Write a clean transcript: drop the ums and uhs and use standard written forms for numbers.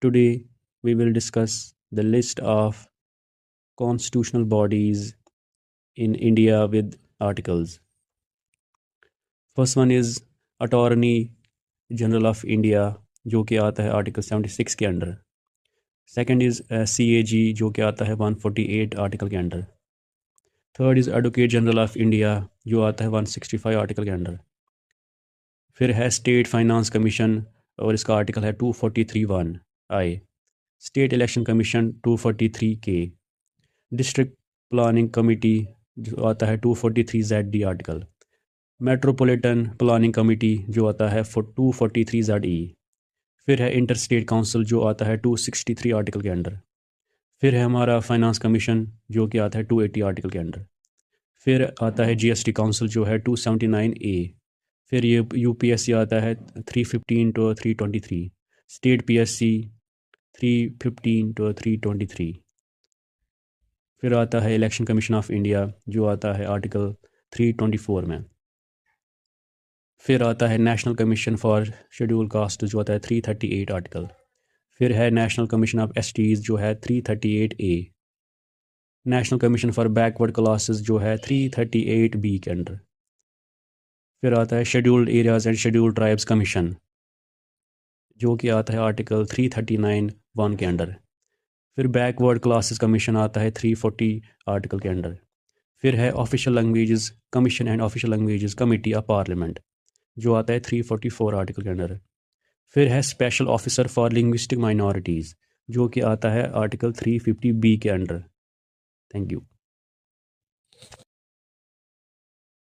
Today, we will discuss the list of constitutional bodies in India with articles. First one is Attorney General of India, जो कि आता है article 76 के under. Second is CAG, जो कि आता है 148 आर्टिकल के under. Third is advocate general of India, जो आता है 165 आर्टिकल के अंडर. फिर है स्टेट फाइनेंस कमीशन और इसका आर्टिकल है 243(1)(I). State election commission 243(K). District planning committee जो आता है 243(Z)(D) article. Metropolitan planning committee जो आता है 243(Z)(E). फिर है इंटर स्टेट काउंसिल जो आता है 263 आर्टिकल के अंडर. फिर है हमारा फाइनेंस कमीशन जो कि आता है 280 आर्टिकल के अंडर. फिर आता है GST काउंसिल जो है 279A. फिर ये UPSC आता है 315 to 323. State PSC 315 to 323. फिर आता है इलेक्शन कमीशन ऑफ इंडिया जो आता है आर्टिकल 324 में. फिर आता है national commission for schedule caste जो आता है 338 आर्टिकल. फिर है नेशनल कमीशन ऑफ STs जो है 338A. National commission for backward classes जो है 338B के अंडर. फिर आता है scheduled areas and scheduled tribes commission जो कि आता है आर्टिकल 339(1) के अंडर. फिर बैकवर्ड क्लासेस कमीशन आता है 340 आर्टिकल के अंडर. फिर है official languages commission and official languages committee of parliament जो आता है 344 आर्टिकल के अंडर. फिर है special officer for linguistic minorities जो कि आता है आर्टिकल 350B के अंडर. Thank you.